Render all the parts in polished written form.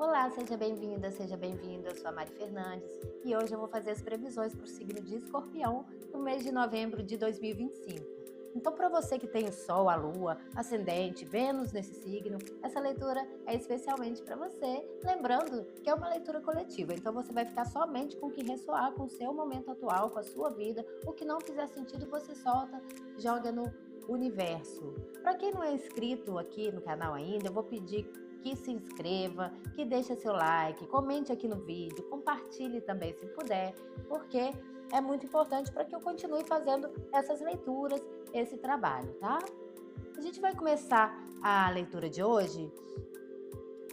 Olá, seja bem-vinda, seja bem-vindo. Eu sou a Mari Fernandes e hoje eu vou fazer as previsões para o signo de Escorpião no mês de novembro de 2025. Então, para você que tem o Sol, a Lua, Ascendente, Vênus nesse signo, essa leitura é especialmente para você, lembrando que é uma leitura coletiva. Então, você vai ficar somente com o que ressoar com o seu momento atual, com a sua vida. O que não fizer sentido, você solta, joga no universo. Para quem não é inscrito aqui no canal ainda, eu vou pedir que se inscreva, que deixe seu like, comente aqui no vídeo, compartilhe também se puder, porque é muito importante para que eu continue fazendo essas leituras, esse trabalho, tá? A gente vai começar a leitura de hoje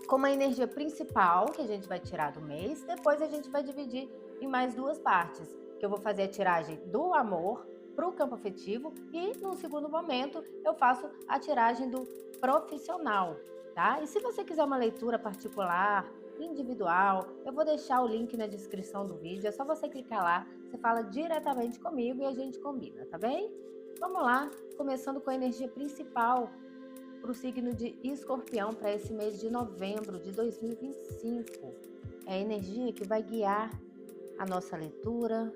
com uma energia principal que a gente vai tirar do mês, depois a gente vai dividir em mais duas partes, que eu vou fazer a tiragem do amor para o campo afetivo e, num segundo momento, eu faço a tiragem do profissional, tá? E se você quiser uma leitura particular, individual, eu vou deixar o link na descrição do vídeo, é só você clicar lá, você fala diretamente comigo e a gente combina, tá bem? Vamos lá, começando com a energia principal para o signo de Escorpião para esse mês de novembro de 2025. É a energia que vai guiar a nossa leitura,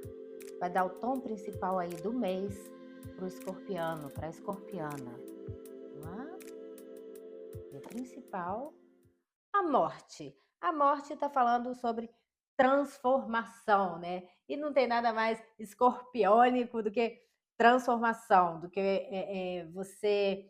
vai dar o tom principal aí do mês para o escorpiano, para a escorpiana. E principal, a morte. A morte está falando sobre transformação, né? E não tem nada mais escorpiônico do que transformação, do que você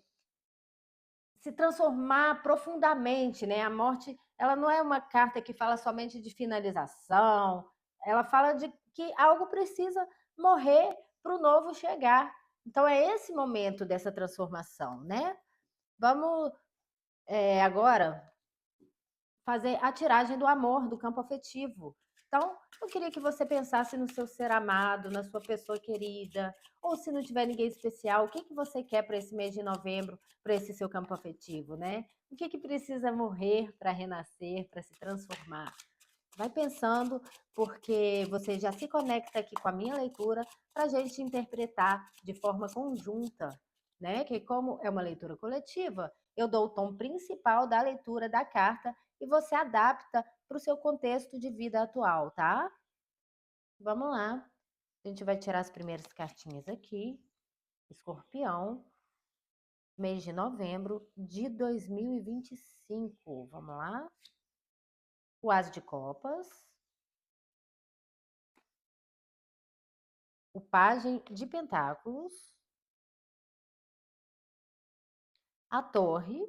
se transformar profundamente, né? A morte, ela não é uma carta que fala somente de finalização, ela fala de que algo precisa morrer para o novo chegar. Então é esse momento dessa transformação, né? Vamos agora fazer a tiragem do amor, do campo afetivo. Então, eu queria que você pensasse no seu ser amado, na sua pessoa querida, ou se não tiver ninguém especial, o que você quer para esse mês de novembro, para esse seu campo afetivo, né? O que precisa morrer para renascer, para se transformar? Vai pensando, porque você já se conecta aqui com a minha leitura para a gente interpretar de forma conjunta, né? Que como é uma leitura coletiva, eu dou o tom principal da leitura da carta e você adapta para o seu contexto de vida atual, tá? Vamos lá. A gente vai tirar as primeiras cartinhas aqui. Escorpião, mês de novembro de 2025. Vamos lá. O As de Copas. O Pajem de Pentáculos. A Torre.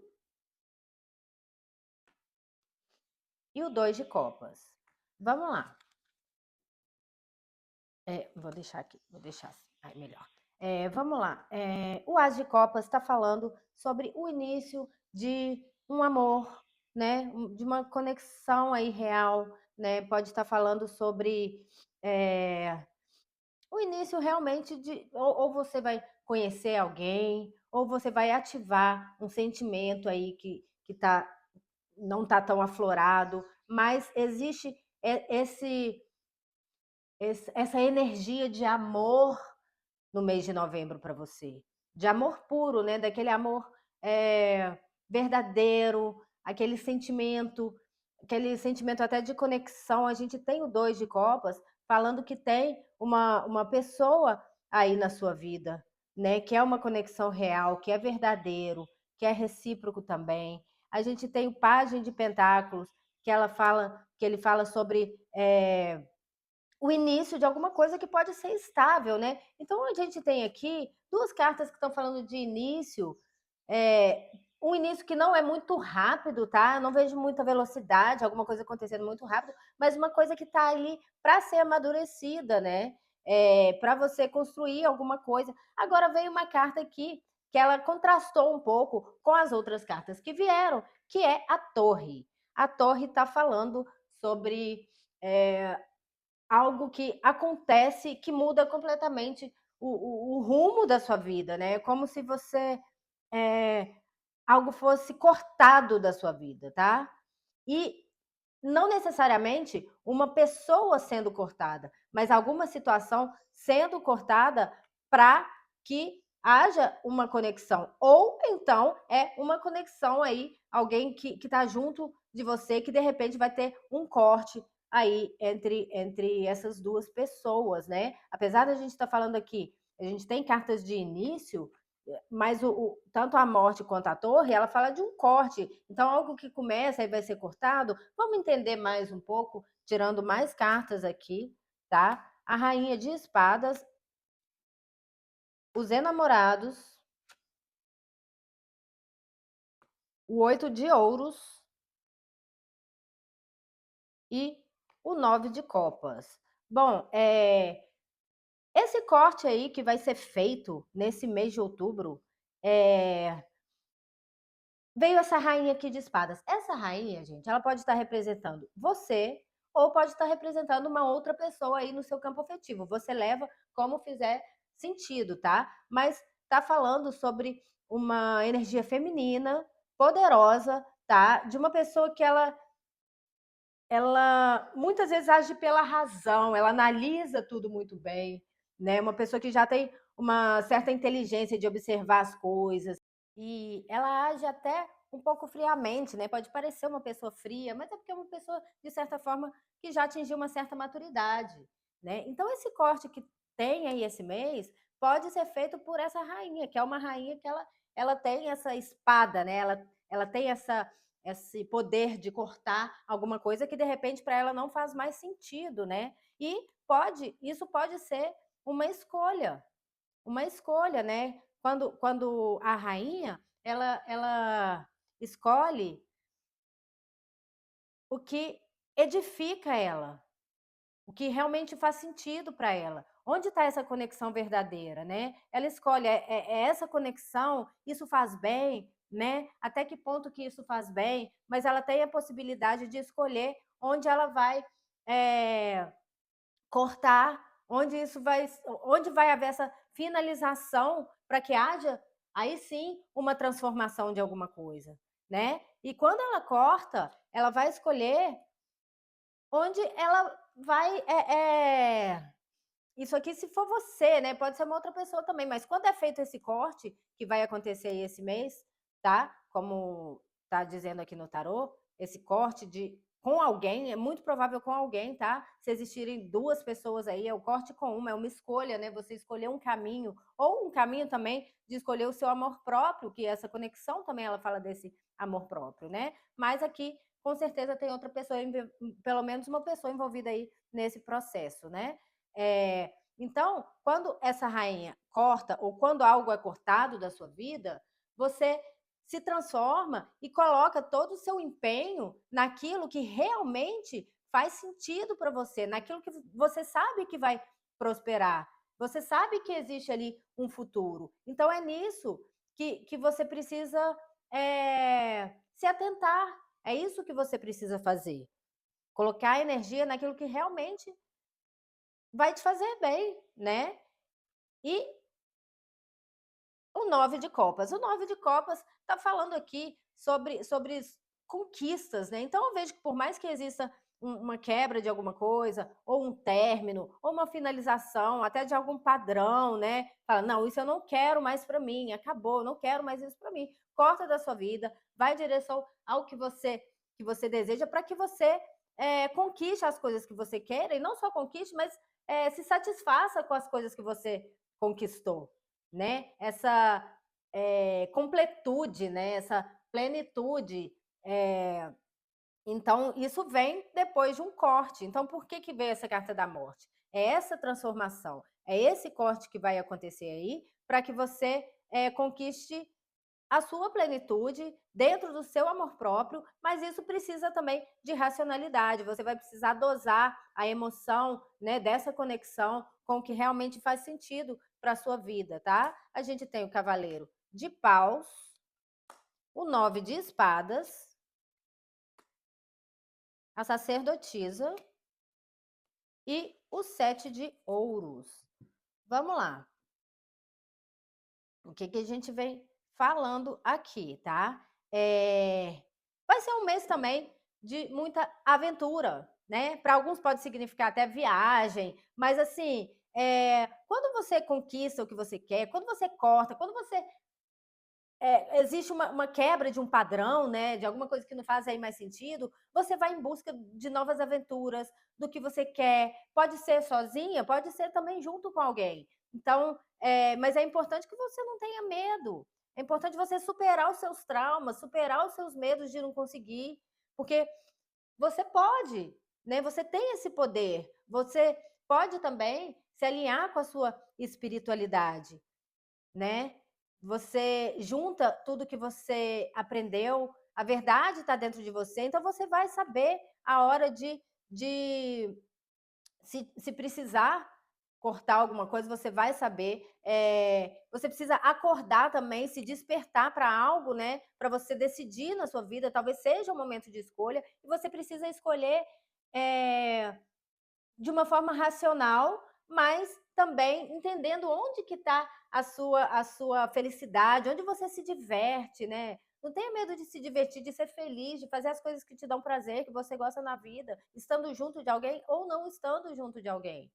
E o Dois de Copas. Vamos lá. Vou deixar aqui, vou deixar assim, melhor. Vamos lá. O As de Copas está falando sobre o início de um amor, né? De uma conexão aí real, né? Pode estar falando sobre o início realmente de ou você vai conhecer alguém, ou você vai ativar um sentimento aí não está tão aflorado, mas existe essa energia de amor no mês de novembro para você. De amor puro, né? Daquele amor verdadeiro, aquele sentimento até de conexão. A gente tem o Dois de Copas falando que tem uma pessoa aí na sua vida, né? Que é uma conexão real, que é verdadeiro, que é recíproco também. A gente tem o Pajem de Pentáculos, que ele fala sobre o início de alguma coisa que pode ser estável, né? Então a gente tem aqui duas cartas que estão falando de início, um início que não é muito rápido, tá? Eu não vejo muita velocidade, alguma coisa acontecendo muito rápido, mas uma coisa que está ali para ser amadurecida, né? Para você construir alguma coisa. Agora veio uma carta aqui que ela contrastou um pouco com as outras cartas que vieram, que é a Torre. A Torre está falando sobre algo que acontece, que muda completamente o rumo da sua vida, né? Como se você algo fosse cortado da sua vida, tá? E não necessariamente uma pessoa sendo cortada, mas alguma situação sendo cortada para que haja uma conexão. Ou então é uma conexão aí, alguém que está junto de você, que de repente vai ter um corte aí entre essas duas pessoas, né? Apesar da gente estar falando aqui, a gente tem cartas de início, mas tanto a morte quanto a torre, ela fala de um corte. Então, algo que começa e vai ser cortado, vamos entender mais um pouco, tirando mais cartas aqui, tá? A rainha de espadas, os enamorados, o 8 de ouros e o 9 de copas. Bom, esse corte aí que vai ser feito nesse mês de outubro, veio essa rainha aqui de espadas. Essa rainha, gente, ela pode estar representando você ou pode estar representando uma outra pessoa aí no seu campo afetivo. Você leva como fizer sentido, tá? Mas tá falando sobre uma energia feminina, poderosa, tá? De uma pessoa que ela muitas vezes age pela razão, ela analisa tudo muito bem, né? Uma pessoa que já tem uma certa inteligência de observar as coisas e ela age até um pouco friamente, né? Pode parecer uma pessoa fria, mas é porque é uma pessoa de certa forma que já atingiu uma certa maturidade, né? Então esse corte que tem aí esse mês pode ser feito por essa rainha, que é uma rainha que ela tem essa espada, né? Ela tem esse poder de cortar alguma coisa que de repente para ela não faz mais sentido, né? E isso pode ser uma escolha, né? Quando a rainha ela escolhe o que edifica ela, o que realmente faz sentido para ela. Onde está essa conexão verdadeira, né? Ela escolhe, é essa conexão, isso faz bem, né? Até que ponto que isso faz bem, mas ela tem a possibilidade de escolher onde ela vai cortar, onde vai haver essa finalização para que haja, aí sim, uma transformação de alguma coisa, né? E quando ela corta, ela vai escolher onde ela vai isso aqui, se for você, né? Pode ser uma outra pessoa também, mas quando é feito esse corte, que vai acontecer aí esse mês, tá? Como tá dizendo aqui no tarô, esse corte com alguém, é muito provável com alguém, tá? Se existirem duas pessoas aí, é o corte com uma, é uma escolha, né? Você escolher um caminho, ou um caminho também de escolher o seu amor próprio, que essa conexão também ela fala desse amor próprio, né? Mas aqui, com certeza, tem outra pessoa, pelo menos uma pessoa envolvida aí nesse processo, né? Então, quando essa rainha corta, ou quando algo é cortado da sua vida, você se transforma e coloca todo o seu empenho naquilo que realmente faz sentido para você, naquilo que você sabe que vai prosperar. Você sabe que existe ali um futuro. Então, é nisso que você precisa se atentar. É isso que você precisa fazer. Colocar energia naquilo que realmente vai te fazer bem, né? E o 9 de copas. O 9 de copas está falando aqui sobre conquistas, né? Então eu vejo que por mais que exista uma quebra de alguma coisa, ou um término, ou uma finalização, até de algum padrão, né? Fala, não, isso eu não quero mais para mim, acabou, eu não quero mais isso para mim. Corta da sua vida, vai em direção ao que você deseja, para que você conquiste as coisas que você quer, e não só conquiste, mas se satisfaça com as coisas que você conquistou, né? Essa completude, né? Essa plenitude. Então, isso vem depois de um corte. Então, por que veio essa carta da morte? É essa transformação, é esse corte que vai acontecer aí para que você conquiste a sua plenitude dentro do seu amor próprio, mas isso precisa também de racionalidade. Você vai precisar dosar a emoção, né, dessa conexão com o que realmente faz sentido para a sua vida, tá? A gente tem o cavaleiro de paus, o 9 de espadas, a sacerdotisa e o 7 de ouros. Vamos lá. O que a gente vem falando aqui, tá? Vai ser um mês também de muita aventura, né? Para alguns pode significar até viagem, mas assim, Quando você conquista o que você quer, quando você corta, quando você existe uma quebra de um padrão, né, de alguma coisa que não faz aí mais sentido, você vai em busca de novas aventuras, do que você quer. Pode ser sozinha, pode ser também junto com alguém. Então, mas é importante que você não tenha medo. É importante você superar os seus traumas, superar os seus medos de não conseguir, porque você pode, né? Você tem esse poder. Você pode também se alinhar com a sua espiritualidade, né? Você junta tudo que você aprendeu, a verdade está dentro de você, então você vai saber a hora de se precisar cortar alguma coisa, você vai saber. Você precisa acordar também, se despertar para algo, né? Para você decidir na sua vida, talvez seja um momento de escolha, e você precisa escolher de uma forma racional, mas também entendendo onde que está a sua felicidade, onde você se diverte, né? Não tenha medo de se divertir, de ser feliz, de fazer as coisas que te dão prazer, que você gosta na vida, estando junto de alguém ou não estando junto de alguém,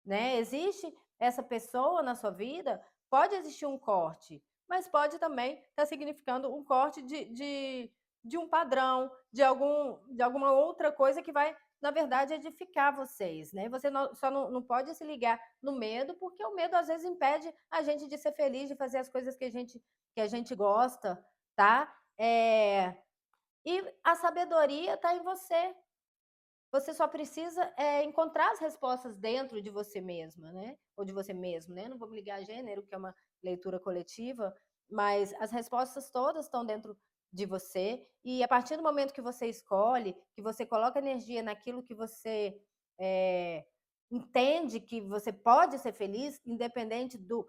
né? Existe essa pessoa na sua vida, pode existir um corte, mas pode também estar significando um corte de um padrão, de alguma outra coisa que vai, na verdade, edificar vocês, né? Você só não pode se ligar no medo, porque o medo às vezes impede a gente de ser feliz, de fazer as coisas que a gente gosta, tá? E a sabedoria está em você. Você só precisa encontrar as respostas dentro de você mesma, né? Ou de você mesmo, né? Não vou me ligar a gênero, que é uma leitura coletiva, mas as respostas todas estão dentro de você. E a partir do momento que você escolhe, que você coloca energia naquilo que você entende que você pode ser feliz, independente do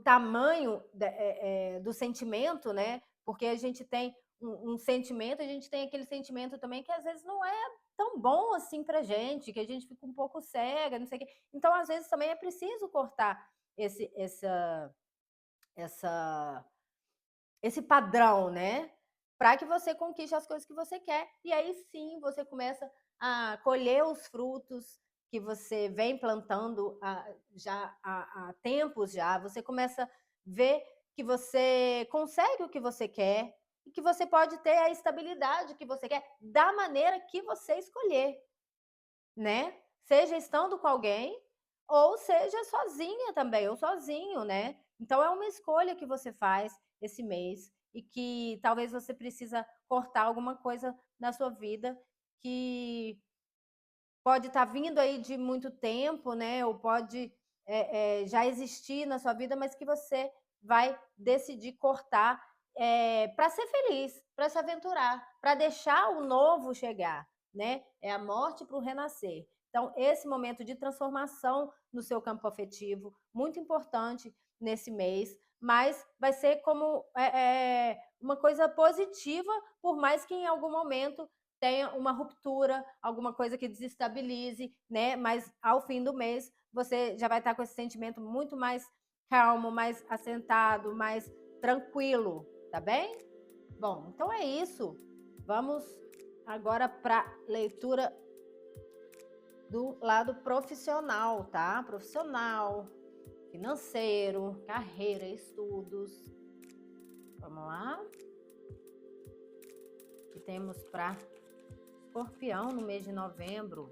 tamanho do sentimento, né? Porque a gente tem um sentimento, a gente tem aquele sentimento também que às vezes não é tão bom assim pra gente, que a gente fica um pouco cega, não sei o quê. Então, às vezes, também é preciso cortar esse, essa, essa, esse padrão, né? Para que você conquiste as coisas que você quer. E aí sim você começa a colher os frutos que você vem plantando já há tempos já. Você começa a ver que você consegue o que você quer e que você pode ter a estabilidade que você quer da maneira que você escolher, né? Seja estando com alguém ou seja sozinha também, ou sozinho, né? Então é uma escolha que você faz esse mês e que talvez você precisa cortar alguma coisa na sua vida que pode estar vindo aí de muito tempo, né? Ou pode já existir na sua vida, mas que você vai decidir cortar para ser feliz, para se aventurar, para deixar o novo chegar, né? É a morte para o renascer. Então, esse momento de transformação no seu campo afetivo, muito importante nesse mês, mas vai ser como uma coisa positiva, por mais que em algum momento tenha uma ruptura, alguma coisa que desestabilize, né? Mas ao fim do mês você já vai estar com esse sentimento muito mais calmo, mais assentado, mais tranquilo, tá bem? Bom, então é isso. Vamos agora para leitura do lado profissional, tá? Profissional, financeiro, carreira, estudos. Vamos lá? O que temos para Escorpião no mês de novembro?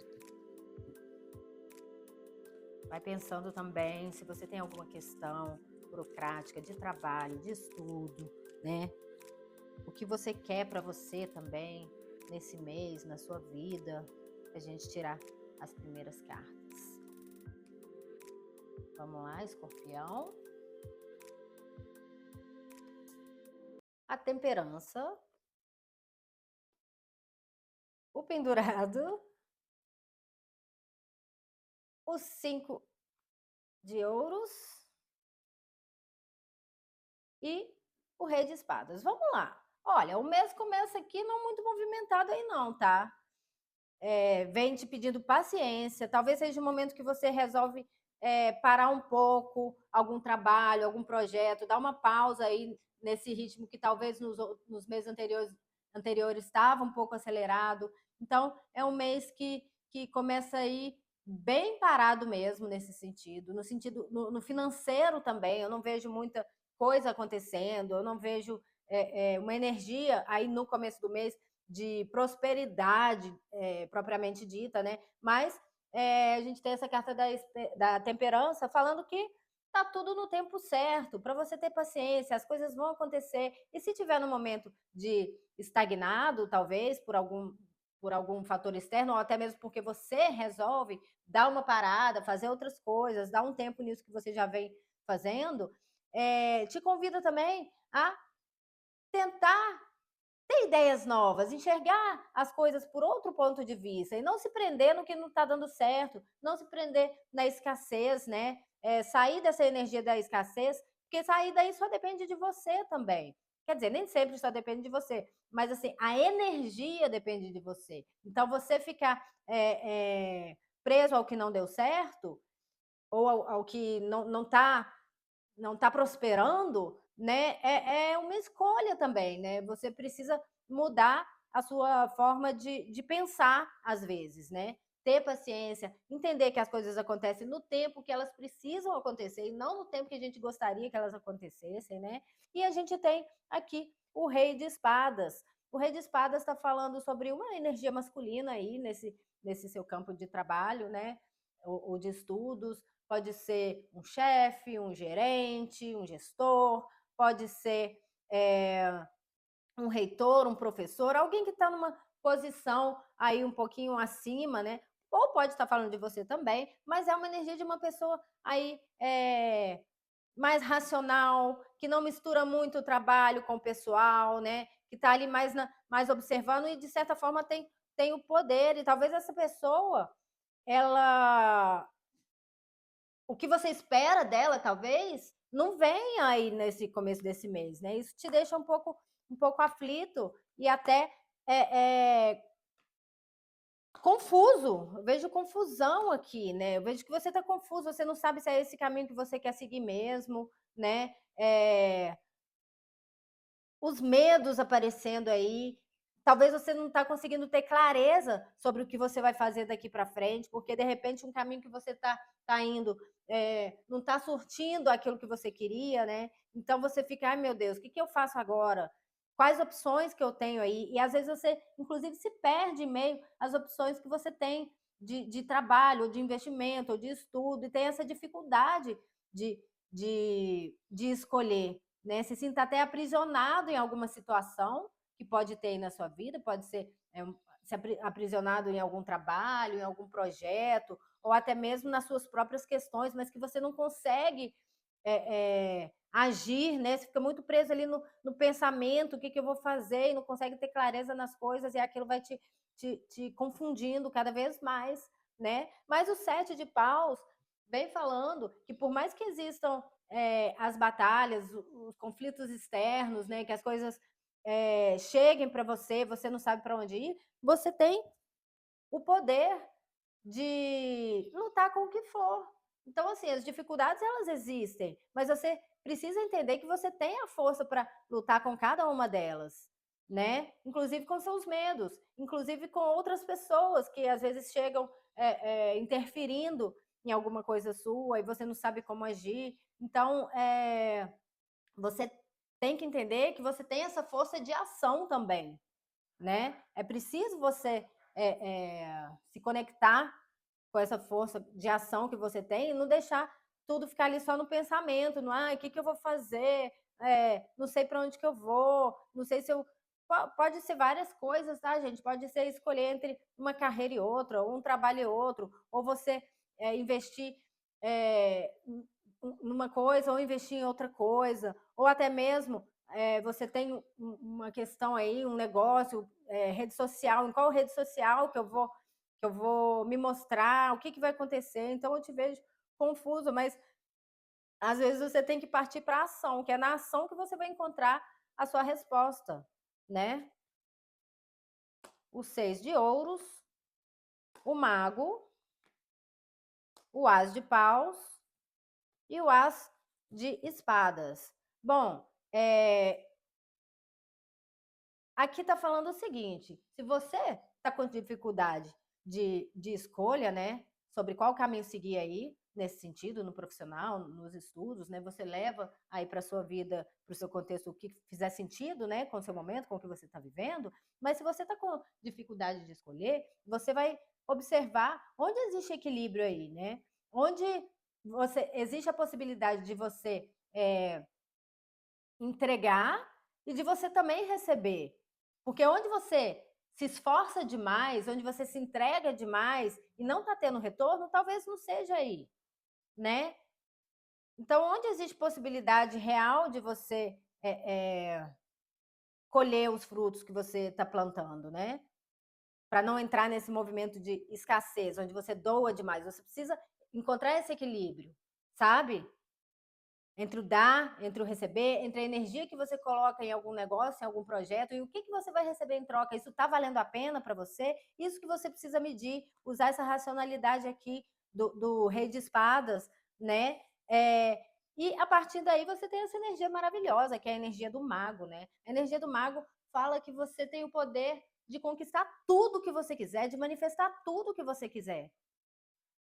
Vai pensando também se você tem alguma questão burocrática, de trabalho, de estudo, né? O que você quer para você também nesse mês, na sua vida, a gente tirar as primeiras cartas. Vamos lá, Escorpião. A temperança. O pendurado. Os 5 de ouros. E o rei de espadas. Vamos lá. Olha, o mês começa aqui não muito movimentado aí não, tá? Vem te pedindo paciência. Talvez seja um momento que você resolve parar um pouco algum trabalho, algum projeto, dar uma pausa aí nesse ritmo que talvez nos meses anteriores estava um pouco acelerado. Então, é um mês que começa aí bem parado mesmo nesse sentido, no sentido no financeiro também, eu não vejo muita coisa acontecendo, eu não vejo uma energia aí no começo do mês de prosperidade propriamente dita, né? Mas a gente tem essa carta da temperança falando que tá tudo no tempo certo, para você ter paciência, as coisas vão acontecer. E se tiver no momento de estagnado, talvez por algum fator externo, ou até mesmo porque você resolve dar uma parada, fazer outras coisas, dar um tempo nisso que você já vem fazendo, te convido também a tentar ter ideias novas, enxergar as coisas por outro ponto de vista e não se prender no que não está dando certo, não se prender na escassez, né? Sair dessa energia da escassez, porque sair daí só depende de você também. Quer dizer, nem sempre só depende de você, mas assim, a energia depende de você. Então, você ficar preso ao que não deu certo, ou ao que não tá prosperando, né? É uma escolha também, né? Você precisa mudar a sua forma de pensar, às vezes, né? Ter paciência, entender que as coisas acontecem no tempo que elas precisam acontecer e não no tempo que a gente gostaria que elas acontecessem, né? E a gente tem aqui o Rei de Espadas. O Rei de Espadas está falando sobre uma energia masculina aí nesse seu campo de trabalho, né? Ou de estudos, pode ser um chefe, um gerente, um gestor, pode ser um reitor, um professor, alguém que está numa posição aí um pouquinho acima, né? Ou pode estar falando de você também, mas é uma energia de uma pessoa aí mais racional, que não mistura muito o trabalho com o pessoal, né? Que está ali mais observando e, de certa forma, tem o poder. E talvez essa pessoa, ela o que você espera dela, talvez, não venha aí nesse começo desse mês, né? Isso te deixa um pouco aflito e até confuso. Eu vejo confusão aqui, né? Eu vejo que você está confuso, você não sabe se é esse caminho que você quer seguir mesmo, né? Os medos aparecendo aí. Talvez você não está conseguindo ter clareza sobre o que você vai fazer daqui para frente, porque de repente um caminho que você tá indo não está surtindo aquilo que você queria, né? Então você fica, ai meu Deus, o que eu faço agora? Quais opções que eu tenho aí? E às vezes você, inclusive, se perde em meio às opções que você tem de trabalho, ou de investimento, ou de estudo, e tem essa dificuldade de escolher, né? Se sinta até aprisionado em alguma situação que pode ter aí na sua vida, pode ser se aprisionado em algum trabalho, em algum projeto, ou até mesmo nas suas próprias questões, mas que você não consegue agir, né? Você fica muito preso ali no pensamento, o que eu vou fazer, e não consegue ter clareza nas coisas, e aquilo vai te confundindo cada vez mais, né? Mas o 7 de paus vem falando que por mais que existam as batalhas, os conflitos externos, né, que as coisas cheguem para você, você não sabe para onde ir, você tem o poder de lutar com o que for. Então, assim, as dificuldades, elas existem, mas você precisa entender que você tem a força para lutar com cada uma delas, né? Inclusive com seus medos, inclusive com outras pessoas que às vezes chegam interferindo em alguma coisa sua e você não sabe como agir. Então, você tem que entender que você tem essa força de ação também, né? É preciso você se conectar com essa força de ação que você tem e não deixar tudo ficar ali só no pensamento, no o que eu vou fazer, não sei para onde que eu vou, não sei se eu. Pode ser várias coisas, tá, gente? Pode ser escolher entre uma carreira e outra, ou um trabalho e outro, ou você investir numa coisa ou investir em outra coisa, ou até mesmo você tem uma questão aí, um negócio, rede social, em qual rede social que eu vou me mostrar, o que vai acontecer. Então eu te vejo confuso, mas às vezes você tem que partir para a ação, que é na ação que você vai encontrar a sua resposta, né? O 6 de ouros, o mago, o as de paus e o as de espadas. Bom, aqui está falando o seguinte: se você está com dificuldade de escolha, né, sobre qual caminho seguir aí, nesse sentido, no profissional, nos estudos, né? Você leva aí para a sua vida, para o seu contexto, o que fizer sentido, né? Com o seu momento, com o que você está vivendo. Mas se você está com dificuldade de escolher, você vai observar onde existe equilíbrio aí, né? Onde existe a possibilidade de você entregar e de você também receber. Porque onde você se esforça demais, onde você se entrega demais e não está tendo retorno, talvez não seja aí, né? Então, onde existe possibilidade real de você colher os frutos que você está plantando, né? Para não entrar nesse movimento de escassez, onde você doa demais. Você precisa encontrar esse equilíbrio, sabe? Entre o dar, entre o receber, entre a energia que você coloca em algum negócio, em algum projeto, e o que você vai receber em troca. Isso está valendo a pena para você? Isso que você precisa medir, usar essa racionalidade aqui do Rei de Espadas, né? E a partir daí você tem essa energia maravilhosa, que é a energia do mago, né? A energia do mago fala que você tem o poder de conquistar tudo que você quiser, de manifestar tudo que você quiser.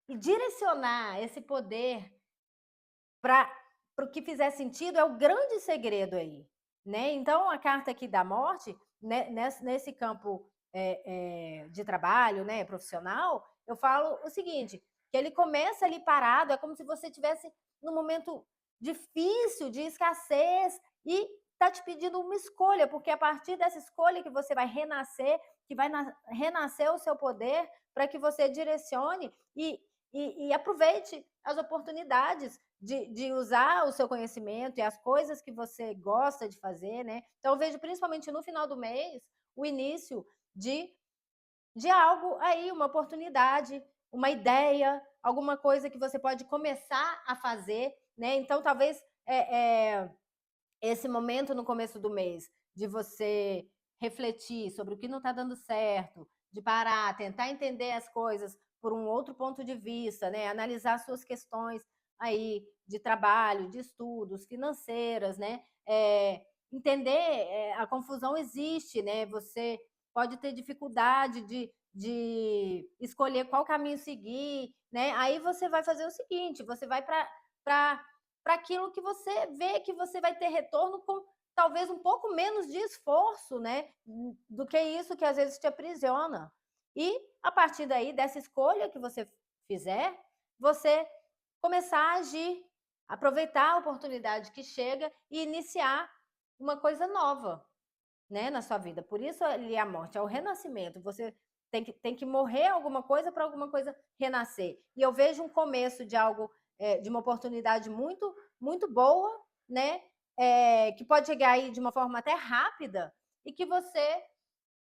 E direcionar esse poder para o que fizer sentido é o grande segredo aí, né? Então, a carta aqui da morte, né, nesse campo de trabalho, né, profissional, eu falo o seguinte, que ele começa ali parado, é como se você tivesse num momento difícil, de escassez, e está te pedindo uma escolha, porque é a partir dessa escolha que você vai renascer, que vai renascer o seu poder, para que você direcione e aproveite as oportunidades de usar o seu conhecimento e as coisas que você gosta de fazer, né? Então, eu vejo principalmente no final do mês o início de algo aí, uma oportunidade, uma ideia, alguma coisa que você pode começar a fazer, né? Então, talvez esse momento no começo do mês de você refletir sobre o que não está dando certo, de parar, tentar entender as coisas por um outro ponto de vista, né? Analisar suas questões aí de trabalho, de estudos, financeiras, né? Entender, a confusão existe, né? Você pode ter dificuldade de escolher qual caminho seguir, né? Aí você vai fazer o seguinte, você vai para aquilo que você vê que você vai ter retorno com talvez um pouco menos de esforço, né? Do que isso que às vezes te aprisiona. E a partir daí, dessa escolha que você fizer, você começar a agir, aproveitar a oportunidade que chega e iniciar uma coisa nova, né, na sua vida. Por isso ali a morte é o renascimento. Você tem que morrer alguma coisa para alguma coisa renascer. E eu vejo um começo de algo, de uma oportunidade muito, muito boa, né? Que pode chegar aí de uma forma até rápida e que você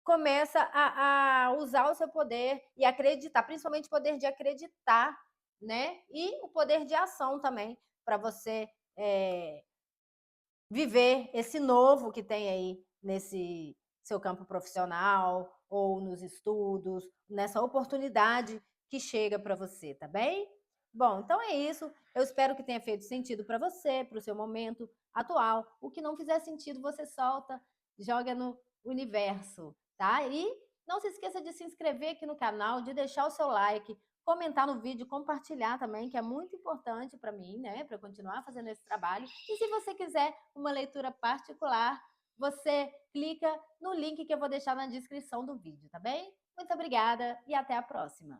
começa a usar o seu poder e acreditar, principalmente o poder de acreditar, né? E o poder de ação também, para você viver esse novo que tem aí nesse seu campo profissional ou nos estudos, nessa oportunidade que chega para você, tá bem? Bom, então é isso. Eu espero que tenha feito sentido para você, para o seu momento atual. O que não fizer sentido, você solta, joga no universo, tá? E não se esqueça de se inscrever aqui no canal, de deixar o seu like, comentar no vídeo, compartilhar também, que é muito importante para mim, né, para continuar fazendo esse trabalho. E se você quiser uma leitura particular, você clica no link que eu vou deixar na descrição do vídeo, tá bem? Muito obrigada e até a próxima!